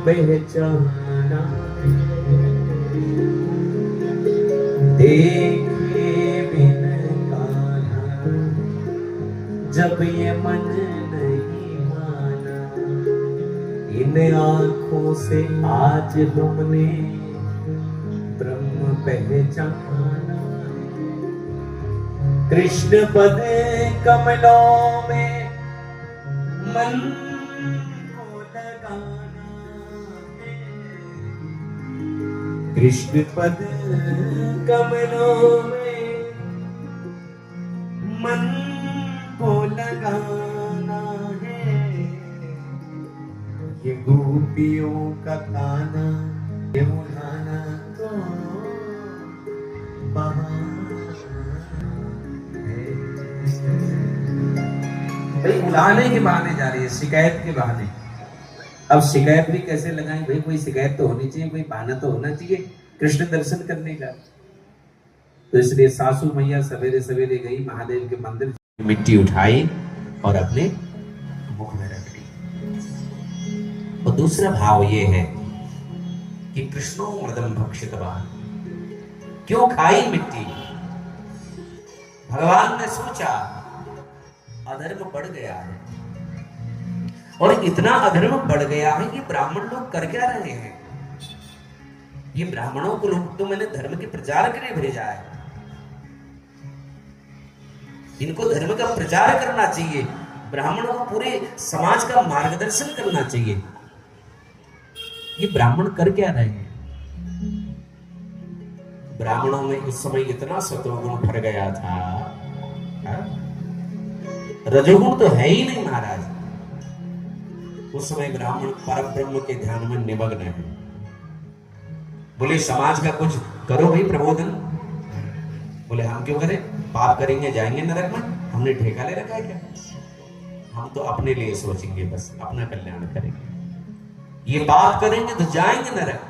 पहचाना, देखे बिन कान्हा जब ये मन नहीं माना। इन आँखों से आज हमने ब्रह्म पहचाना। कृष्ण पद कमलों में मन को लगाना है। कृष्ण पद कमलों में मन को लगाना है। ये गोपियों का ताना ये उड़ाना तो भाई उड़ाने के बहाने जा रही है, शिकायत के बहाने। अब शिकायत भी कैसे लगाएं भाई? कोई शिकायत तो होनी चाहिए, कोई बहाना तो होना चाहिए कृष्ण दर्शन करने का। तो इसलिए सासू मैया सवेरे सवेरे गई महादेव के मंदिर, मिट्टी उठाई और अपने मुख में रख ली। और दूसरा भाव ये है कि कृष्णो मृदम भक्षितवान, क्यों खाई मिट्टी? भगवान ने सोचा अधर्म बढ़ गया है, और इतना अधर्म बढ़ गया है कि ब्राह्मण लोग कर क्या रहे हैं? ये ब्राह्मणों को लोग तो मैंने धर्म के प्रचार के लिए भेजा है, इनको धर्म का प्रचार करना चाहिए, ब्राह्मणों को पूरे समाज का मार्गदर्शन करना चाहिए। ये ब्राह्मण कर क्या रहे हैं? ब्राह्मणों में उस समय इतना सत्वगुण भर गया था, रजोगुण तो है ही नहीं महाराज। उस समय ब्राह्मण परब्रह्म के ध्यान में निमग्न है। बोले समाज का कुछ करो भाई प्रबोधन। बोले हम क्यों करें, पाप करेंगे जाएंगे नरक में, हमने ठेका ले रखा है क्या? हम तो अपने लिए सोचेंगे, बस अपना कल्याण करेंगे। ये पाप करेंगे तो जाएंगे नरक,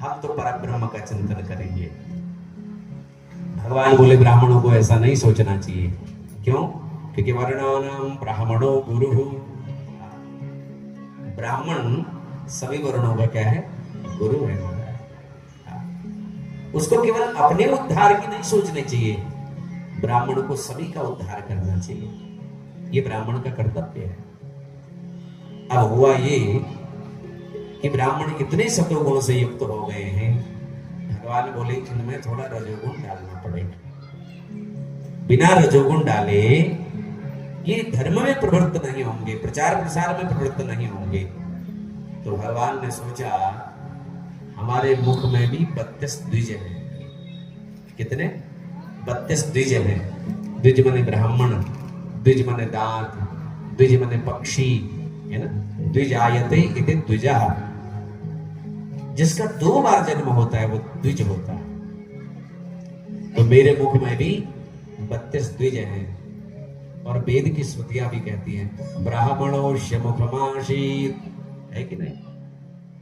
हम तो परब्रह्म का चिंतन करेंगे। भगवान बोले ब्राह्मणों को ऐसा नहीं सोचना चाहिए। क्यों? क्योंकि वर्णानाम ब्राह्मणो गुरु। ब्राह्मण सभी वर्णों का क्या है? गुरु है। उसको केवल अपने उद्धार की नहीं सोचनी चाहिए, ब्राह्मण को सभी का उद्धार करना चाहिए। ये ब्राह्मण का कर्तव्य है। अब हुआ ये कि ब्राह्मण इतने सत्वगुण से युक्त हो गए हैं, भगवान बोले इनमें थोड़ा रजोगुण डालना पड़ेगा। बिना रजोगुण डाले ये धर्म में प्रवृत्त नहीं होंगे, प्रचार प्रसार में प्रवृत्त नहीं होंगे। तो भगवान ने सोचा हमारे मुख में भी 32 द्विज है। कितने? 32 द्विज है। द्विज माने ब्राह्मण, द्विज माने दांत, द्विज माने पक्षी, है ना? द्विज आयते इति द्विजा। जिसका 2 बार जन्म होता है वो द्विज होता है। तो मेरे मुख में भी 32 द्विज हैं। और वेद की श्रुतियां भी कहती हैं ब्राह्मणोष्य मुखमासीत, है कि नहीं?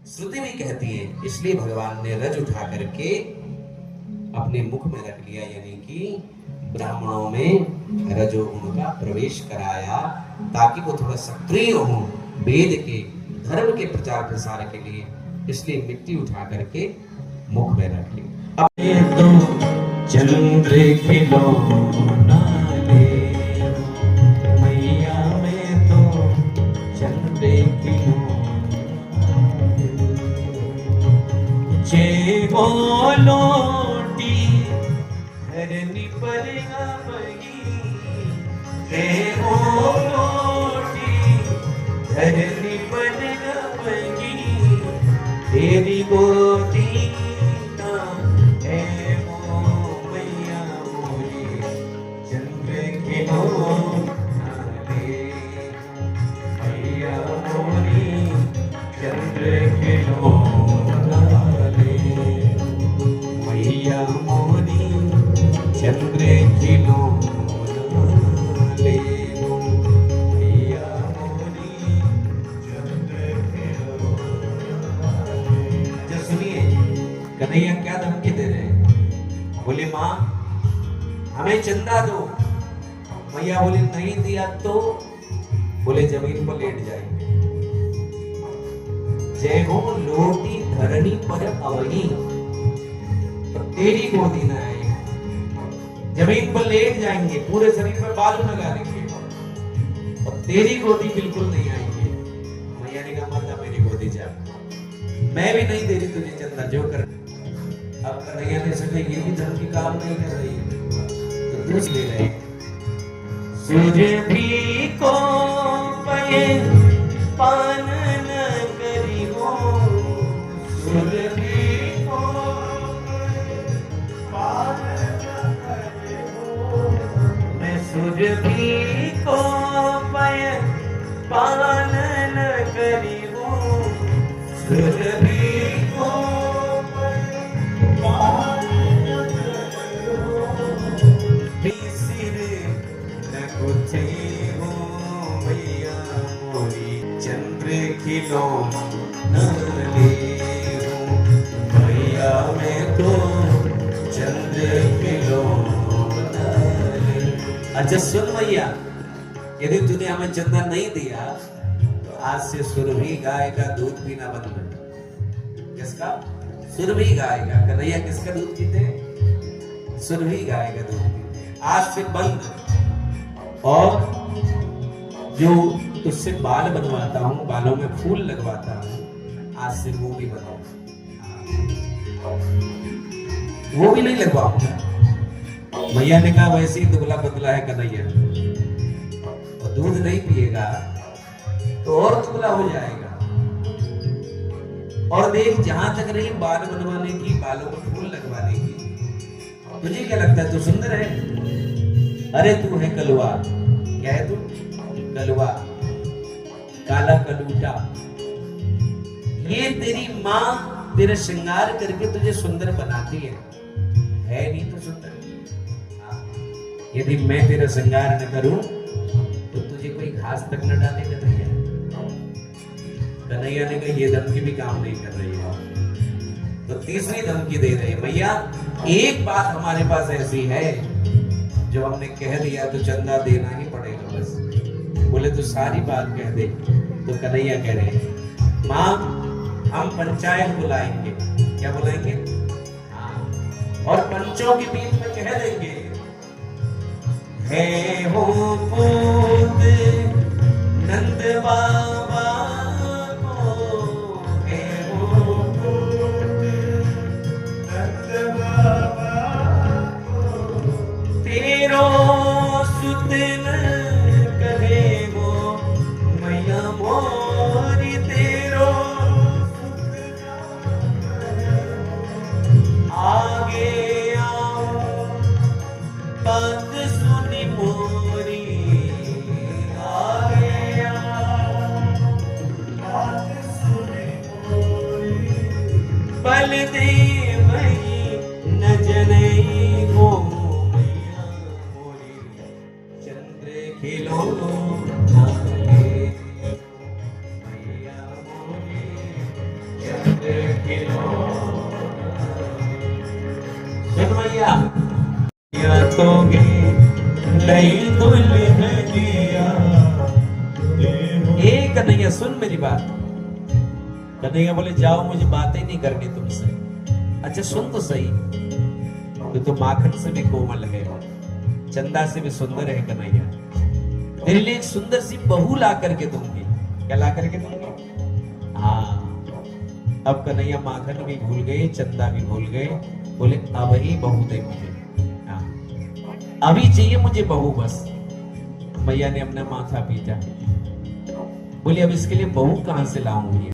श्रुति भी कहती है। इसलिए भगवान ने रज उठा करके अपने मुख में रख लिया, यानी कि ब्राह्मणों में रजोगुण का प्रवेश कराया, ताकि वो थोड़ा सक्रिय हो वेद के धर्म के प्रचार प्रसार के लिए। इसलिए मिट्टी उठा करके मुख में रख ली। अब तो चंद्र खिलौना ले मैया में तो चंद्र खिलौना लोटी धरनी पर लोटी धरनी पर तेरी गोदी ना है वो मैया मोरी चंद्र खिलौना ले मैया मोरी चंद्र खिलौना ले मैया मोरी चंद्र खिलौना ले मैया मोरी चंद्र खिलौना। सुनिए कन्हैया क्या धमकी दे रहे हैं? बोले माँ हमें चंदा दो। मैया बोले नहीं दिया तो? बोले जमीन पर लेट जाएंगे। धरनी पर अवनी, तेरी गोदी न आए। जमीन पर लेट जाएंगे, पूरे शरीर पर बाल लगा लेंगे और तेरी गोदी बिल्कुल नहीं आएंगे। मैया ने कहा मत मेरी गोदी जा, मैं भी नहीं दे रही तुझे चंदा, जो कर। अब कन्हैया ने सोचा ये भी धर्म की काम नहीं कर रही, तो दूस ले रहे। सुरभि को पये पान न करी हो, सुरभि को पान न करी हो, मैं सुरभि को पये पान न करी हो, सुरभि को पये पान न करी हो, सिर न कुछ हो मैया मोरी, चंद्र खिलो न ले हो मैया, मैं तो चंद्र खिलो न ले। अच्छा सुन मैया, यदि तूने हमें चंदा नहीं दिया तो आज से सुरभि गाय का दूध पीना बंद कर। किसका? सुरभि गाय का। कन्हैया किसका दूध पीते? सुरभि गाय का दूध पीते। आज से बंद। और जो तुझसे बाल बनवाता हूँ, बालों में फूल लगवाता हूँ, आज से वो भी बनवाऊंगा, वो भी नहीं लगवाऊंगा। मैया ने कहा वैसे ही दुबला पतला है कन्हैया, तो दूध नहीं पिएगा तो और दुबला हो जाएगा। और देख जहां तक रही बाल बनवाने की, बालों में फूल लगवाने की, तुझे क्या लगता है तू सुंदर है? अरे तू है कलवा। क्या है तू? कलवा, काला कलूटा। ये तेरी माँ तेरा श्रृंगार करके तुझे सुंदर बनाती है नहीं तो सुंदर। यदि मैं तेरा श्रृंगार न करूं तो तुझे कोई घास तक न डाले। कन्हैया ने कहा ये धमकी भी काम नहीं कर रही है, तो तीसरी धमकी दे रहे, भैया एक बात हमारे पास ऐसी है जो हमने कह दिया तो चंदा देना ही पड़ेगा बस। बोले तो सारी बात कह दे। तो कन्हैया कह रहे हैं माँ हम पंचायत बुलाएंगे। क्या बुलाएंगे? हाँ। और पंचों के बीच में कह देंगे है हो पूत नंद बाबा को, है हो पूत नंद बाबा को, तेरो सुतन करे वो मैया मोरी, तेरो आगे आओ बात सुनी मोरी, आगे आओ बात सुनी मोरी, बलदेव न जनई हो मैया मोरी, चंद्र खिलो मैया मोरी, चंद्र खिलो। सुन मैया तो एक कन्हैया सुन मेरी बात। कन्हैया बोले जाओ मुझे बातें नहीं करनी तुमसे। अच्छा सुन तो सही, तो माखन से भी कोमल है, चंदा से भी सुंदर है कन्हैया। तेरे लिए एक सुंदर सी बहू ला करके दूंगी। क्या ला करके दूंगी? हाँ। अब कन्हैया माखन भी भूल गए, चंदा भी भूल गए। बोले अब ही बहू दे मुझे, अभी चाहिए मुझे बहू बस। मैया ने अपना माथा पीटा। बोली अब इसके लिए बहू कहां से लाऊंगी?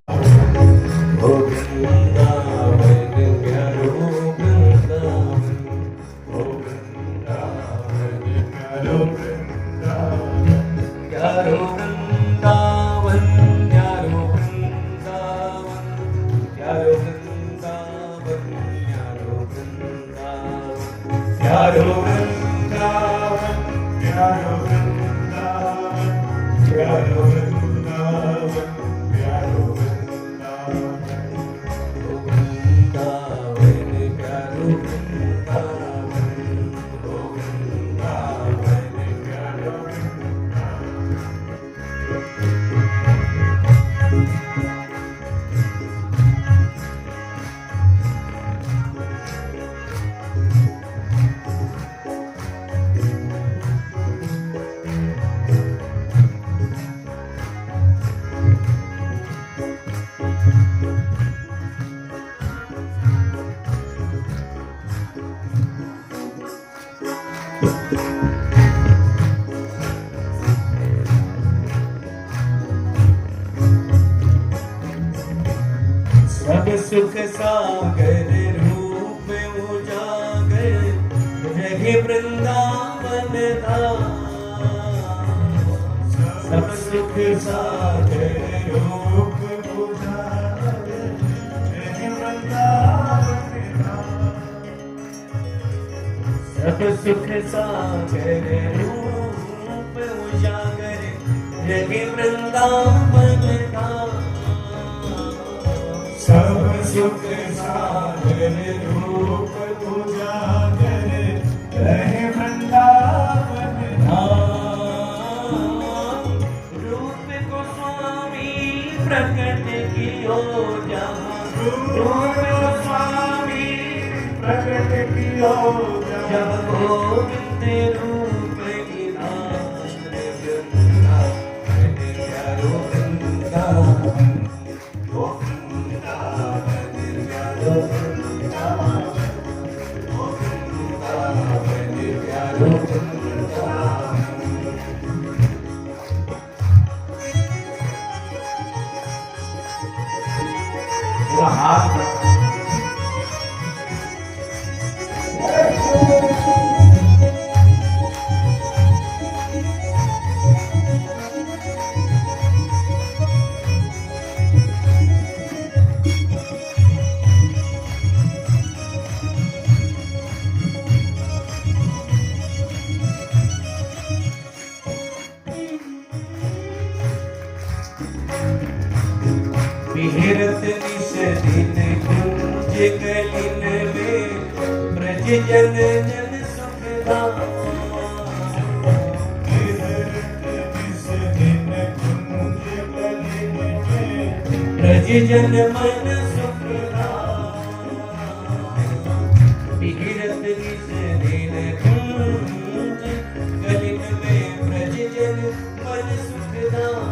सब सुख सागर रूप उजागर रहे वृंदावन धाम। सब सुख सागर रूप उजागर रहे वृंदावन धाम। सब सुख सागर रूप उजागर रहे वृंदावन धाम। सब सुख सागर रूप उजागर रहे वृंदावन धाम। रूप को स्वामी प्रकट कियो जहाँ, रूप को स्वामी प्रकट कियो जब गोविंद रूप निधान। वृंदावन प्यारो वृंदावन, ओ वृंदावन प्यारो वृंदावन, ओ वृंदावन प्यारो वृंदावन। पूरा हाथ विहरत निश दिन कुंज गलिन में ब्रज जन जन सुख धाम। विहरत निश दिन कुंज गलिन में ब्रज जन मन सुख धाम। विहरत निश दिन कुंज गलिन में ब्रज जन मन सुख धाम।